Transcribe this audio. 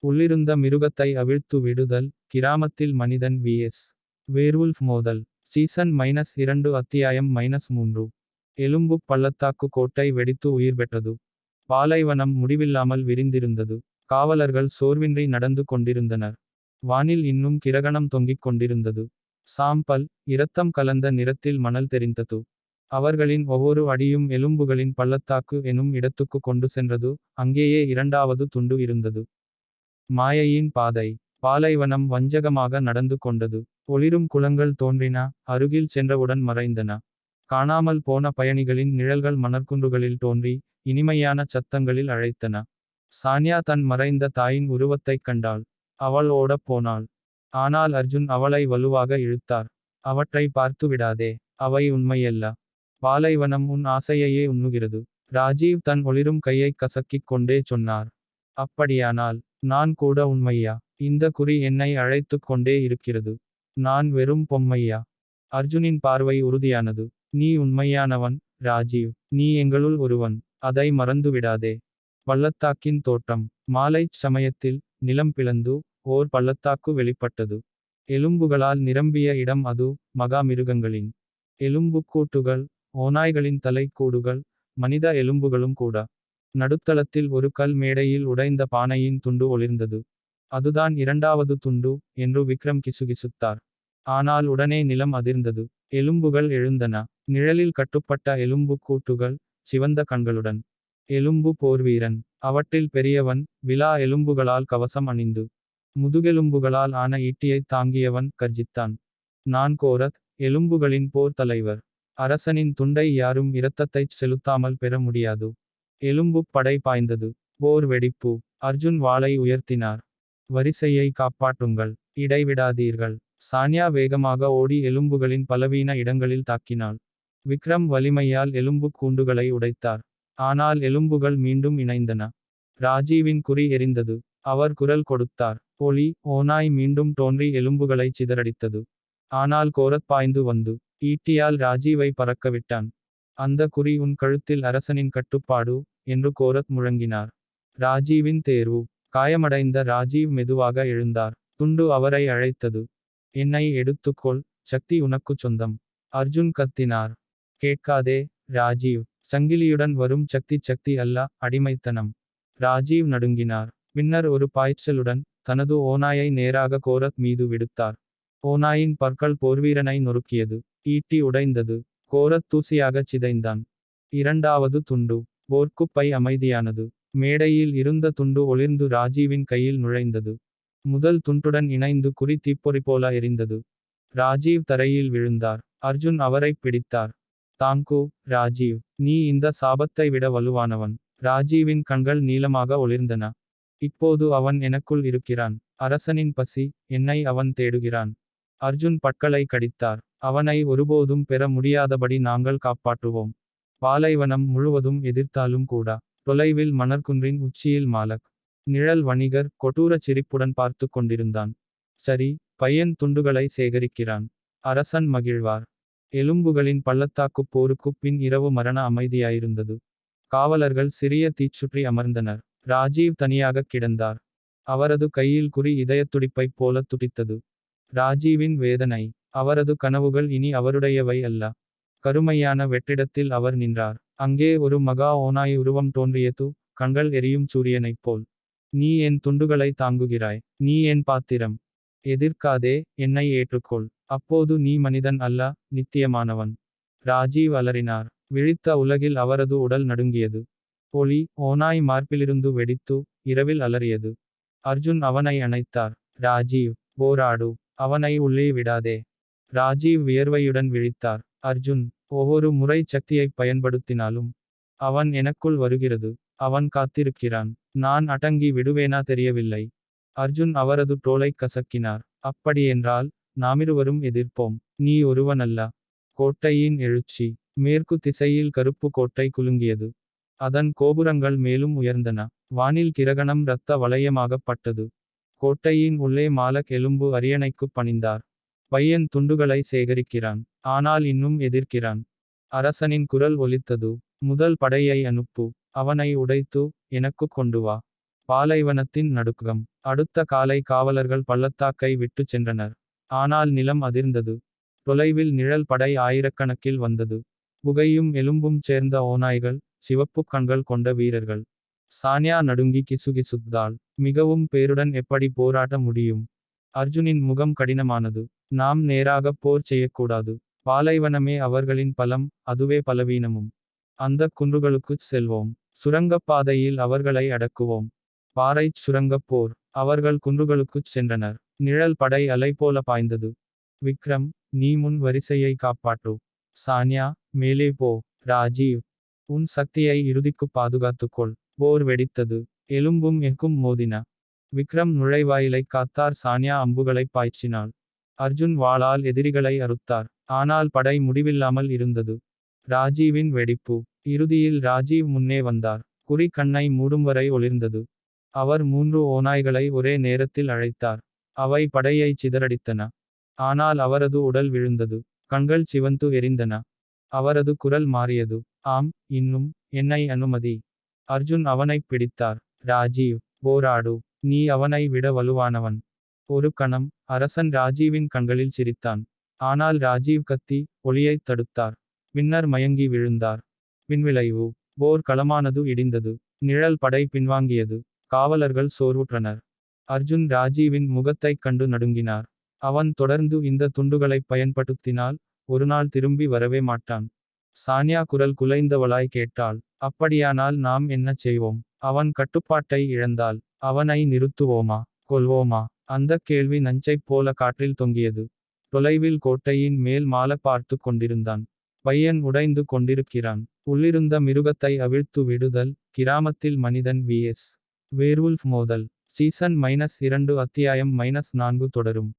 உள்ளிருந்த மிருகத்தை அவிழ்த்து விடுதல். கிராமத்தில் மனிதன் vs வேர்வுல்ஃப் மோதல். சீசன் -2 அத்தியாயம் -3. எலும்புப் பள்ளத்தாக்கு கோட்டை வெடித்து உயிர் பெற்றது. பாலைவனம் முடிவில்லாமல் விரிந்திருந்தது. காவலர்கள் சோர்வின்றி நடந்து கொண்டிருந்தனர். வானில் இன்னும் கிரகணம் தொங்கிக் கொண்டிருந்தது. சாம்பல், இரத்தம் கலந்த நிறத்தில் மணல் தெரிந்தது. அவர்களின் ஒவ்வொரு அடியும் எலும்புகளின் பள்ளத்தாக்கு எனும் இடத்துக்கு கொண்டு சென்றது. அங்கேயே இரண்டாவது துண்டு இருந்தது. மாயையின் பாதை. பாலைவனம் வஞ்சகமாக நடந்து கொண்டது. ஒளிரும் குளங்கள் தோன்றின, அருகில் சென்றவுடன் மறைந்தன. காணாமல் போன பயணிகளின் நிழல்கள் மணற்குன்றுகளில் தோன்றி, இனிமையான சத்தங்களில் அழைத்தன. சான்யா தன் மறைந்த தாயின் உருவத்தைக் கண்டாள். அவள் ஓடப் போனாள். ஆனால் அர்ஜுன் அவளை வலுவாக இழுத்தார். அவற்றை பார்த்துவிடாதே. அவை உண்மையல்ல. பாலைவனம் உன் ஆசையையே உண்ணுகிறது. ராஜீவ் தன் ஒளிரும் கையைக் கசக்கிக் கொண்டே சொன்னார். அப்படியானால், நான் கூட உண்மையா? இந்த குறி என்னை அழைத்துக் கொண்டே இருக்கிறது. நான் வெறும் பொம்மையா? அர்ஜுனின் பார்வை உறுதியானது. நீ உண்மையானவன், ராஜீவ். நீ எங்களுள் ஒருவன். அதை மறந்துவிடாதே. பள்ளத்தாக்கின் தோற்றம். மாலைச் சமயத்தில், நிலம் பிளந்து, ஓர் பள்ளத்தாக்கு வெளிப்பட்டது. எலும்புகளால் நிரம்பிய இடம் அது, மகா மிருகங்களின் எலும்புக்கூட்டுகள், ஓநாய்களின் தலைக்கூடுகள், மனித எலும்புகளும் கூட. நடுத்தளத்தில் ஒரு கல் மேடையில் உடைந்த பானையின் துண்டு ஒளிர்ந்தது. அதுதான் இரண்டாவது துண்டு, என்று விக்ரம் கிசுகிசுத்தார். ஆனால் உடனே நிலம் அதிர்ந்தது. எலும்புகள் எழுந்தன. நிழலில் கட்டுப்பட்ட எலும்புக் கூட்டுகள், சிவந்த கண்களுடன். எலும்பு போர்வீரன். அவற்றில் பெரியவன், விலா எலும்புகளால் கவசம் அணிந்து, முதுகெலும்புகளால் ஆன ஈட்டியைத் தாங்கியவன் கர்ஜித்தான். நான் கோரத், எலும்புகளின் போர் தலைவர். அரசனின் துண்டை யாரும் இரத்தத்தைச் செலுத்தாமல் பெற முடியாது. எலும்புப் படை பாய்ந்தது. போர் வெடிப்பு. அர்ஜுன் வாளை உயர்த்தினார். வரிசையை காப்பாற்றுங்கள். இடைவிடாதீர்கள். சான்யா வேகமாக ஓடி எலும்புகளின் பலவீன இடங்களில் தாக்கினாள். விக்ரம் வலிமையால் எலும்புக் கூண்டுகளை உடைத்தார். ஆனால் எலும்புகள் மீண்டும் இணைந்தன. ராஜீவின் குறி எரிந்தது. அவர் குரல் கொடுத்தார். ஒளி, ஓநாய் மீண்டும் தோன்றி எலும்புகளைச் சிதறடித்தது. ஆனால் கோரத் பாய்ந்து வந்து, ஈட்டியால் ராஜீவை பறக்கவிட்டான். அந்த குறி உன் கழுத்தில் அரசனின் கட்டுப்பாடு, என்று கோரத் முழங்கினார். ராஜீவின் தேர்வு. காயமடைந்த ராஜீவ் மெதுவாக எழுந்தார். துண்டு அவரை அழைத்தது. என்னை எடுத்துக்கொள், சக்தி உனக்குச் சொந்தம். அர்ஜுன் கத்தினார். கேட்காதே, ராஜீவ். சங்கிலியுடன் வரும் சக்தி அல்ல, அடிமைத்தனம். ராஜீவ் நடுங்கினார். பின்னர் ஒரு பாய்ச்சலுடன், தனது ஓநாயை நேராக கோரத் மீது விடுத்தார். ஓநாயின் பற்கள் போர்வீரனை நொறுக்கியது. ஈட்டி உடைந்தது. கோரத் தூசியாகச் சிதைந்தான். இரண்டாவது துண்டு. போர்க்குப்பை அமைதியானது. மேடையில் இருந்த துண்டு ஒளிர்ந்து ராஜீவின் கையில் நுழைந்தது. முதல் துண்டுடன் இணைந்து குறி தீப்பொறி போல எரிந்தது. ராஜீவ் தரையில் விழுந்தார். அர்ஜுன் அவரைப் பிடித்தார். தாங்கு, ராஜீவ். நீ இந்த சாபத்தை விட வலுவானவன். ராஜீவின் கண்கள் நீலமாக ஒளிர்ந்தன. இப்போது அவன் எனக்குள் இருக்கிறான். அரசனின் பசி, என்னை அவன் தேடுகிறான். அர்ஜுன் பற்களை கடித்தார். அவனை ஒருபோதும் பெற முடியாதபடி நாங்கள் காப்பாற்றுவோம். பாலைவனம் முழுவதும் எதிர்த்தாலும் கூட. தொலைவில் மணற்குன்றின் உச்சியில் மாலக் நிழல் வணிகர் கொடூர சிரிப்புடன் பார்த்து கொண்டிருந்தான். சரி, பையன் துண்டுகளை சேகரிக்கிறான். அரசன் மகிழ்வார். எலும்புகளின் பள்ளத்தாக்குப் போருக்குப் பின் இரவு மரண அமைதியாயிருந்தது. காவலர்கள் சிறிய தீச்சுற்றி அமர்ந்தனர். ராஜீவ் தனியாகக் கிடந்தார். அவரது கையில் குறி இதயத்துடிப்பைப் போல துடித்தது. ராஜீவின் வேதனை. அவரது கனவுகள் இனி அவருடையவை அல்ல. கருமையான வெற்றிடத்தில் அவர் நின்றார். அங்கே ஒரு மகா ஓநாய் உருவம் தோன்றியது, கண்கள் எரியும் சூரியனைப் போல். நீ என் துண்டுகளை தாங்குகிறாய். நீ என் பாத்திரம். எதிர்க்காதே, என்னை ஏற்றுக்கொள். அப்போது நீ மனிதன் அல்ல, நித்தியமானவன். ராஜீவ் அலறினார். விழித்த உலகில் அவரது உடல் நடுங்கியது. ஒளி, ஓநாய் மார்பிலிருந்து வெடித்து, இரவில் அலறியது. அர்ஜுன் அவனை அணைத்தார். ராஜீவ், போராடு. அவனை உள்ளே விடாதே. ராஜீவ் வியர்வையுடன் விழித்தார். அர்ஜுன், ஒவ்வொரு முறை சக்தியைப் பயன்படுத்தினாலும், அவன் எனக்குள் வருகிறது. அவன் காத்திருக்கிறான். நான் அடங்கி விடுவேனா தெரியவில்லை. அர்ஜுன் அவரது தோளைக் கசக்கினார். அப்படியென்றால், நாமிருவரும் எதிர்ப்போம். நீ ஒருவனல்ல. கோட்டையின் எழுச்சி. மேற்கு திசையில் கருப்பு கோட்டை குலுங்கியது. அதன் கோபுரங்கள் மேலும் உயர்ந்தன. வானில் கிரகணம் இரத்த வளையமாகப்பட்டது. கோட்டையின் உள்ளே மாலக் எலும்பு அரியணைக்குப் பணிந்தார். பையன் துண்டுகளை சேகரிக்கிறான். ஆனால் இன்னும் எதிர்க்கிறான். அரசனின் குரல் ஒலித்தது. முதல் படையை அனுப்பு. அவனை உடைத்து, எனக்குக் கொண்டு வா. பாலைவனத்தின் நடுக்கம். அடுத்த காலை காவலர்கள் பள்ளத்தாக்கை விட்டுச் சென்றனர். ஆனால் நிலம் அதிர்ந்தது. தொலைவில் நிழல் படை ஆயிரக்கணக்கில் வந்தது. புகையும் எலும்பும் சேர்ந்த ஓநாய்கள், சிவப்புக் கண்கள் கொண்ட வீரர்கள். சான்யா நடுங்கி கிசுகிசுத்தாள். மிகவும் பேருடன் எப்படி போராட முடியும்? அர்ஜுனின் முகம் கடினமானது. நாம் நேராகப் போர் செய்யக்கூடாது. பாலைவனமே அவர்களின் பலம், அதுவே பலவீனமும். அந்தக் குன்றுகளுக்குச் செல்வோம். சுரங்கப்பாதையில் அவர்களை அடக்குவோம். பாறைச் சுரங்கப் போர். அவர்கள் குன்றுகளுக்குச் சென்றனர். நிழல் படை அலை போல பாய்ந்தது. விக்ரம், நீ முன் வரிசையை காப்பாற்று. சான்யா, மேலே போ. ராஜீவ், உன் சக்தியை இறுதிக்குப் பாதுகாத்துக்கொள். போர் வெடித்தது. எலும்பும் எஃகும் மோதின. விக்ரம் நுழைவாயிலைக் காத்தார். சான்யா அம்புகளைப் பாய்ச்சினாள். அர்ஜுன் வாளால் எதிரிகளை அறுத்தார். ஆனால் படை முடிவில்லாமல் இருந்தது. ராஜீவின் வெடிப்பு. இறுதியில் ராஜீவ் முன்னே வந்தார். குறி கண்ணை மூடும் வரை ஒளிர்ந்தது. அவர் 3 ஓநாய்களை ஒரே நேரத்தில் அழைத்தார். அவை படையைச் சிதறடித்தன. ஆனால் அவரது உடல் விழுந்தது. கண்கள் சிவந்து எரிந்தன. அவரது குரல் மாறியது. ஆம், இன்னும், என்னை அனுமதி. அர்ஜுன் அவனைப் பிடித்தார். ராஜீவ், போராடு. நீ அவனை விட வலுவானவன். ஒரு கணம், அரசன் ராஜீவின் கண்களில் சிரித்தான். ஆனால் ராஜீவ் கத்தி, ஒளியைத் தடுத்தார். பின்னர் மயங்கி விழுந்தார். பின்விளைவு. போர் களமானது இடிந்தது. நிழல் படை பின்வாங்கியது. காவலர்கள் சோர்வுற்றனர். அர்ஜுன் ராஜீவின் முகத்தைக் கண்டு நடுங்கினார். அவன் தொடர்ந்து இந்த துண்டுகளைப் பயன்படுத்தினால், ஒருநாள் திரும்பி வரவே மாட்டான். சான்யா குரல் குலைந்தவளாய் கேட்டாள். அப்படியானால் நாம் என்ன செய்வோம்? அவன் கட்டுப்பாட்டை இழந்தால், அவனை நிறுத்துவோமா, கொல்வோமா? அந்தக் கேள்வி நஞ்சைப் போல காற்றில் தொங்கியது. தொலைவில் கோட்டையின் மேல் மாலக் பார்த்துக் கொண்டிருந்தான். பையன் உடைந்து கொண்டிருக்கிறான். உள்ளிருந்த மிருகத்தை அவிழ்த்து விடுதல். கிராமத்தில் மனிதன் vs. வேர்வுல்ஃப் மோதல். சீசன் -2 அத்தியாயம் -4 தொடரும்.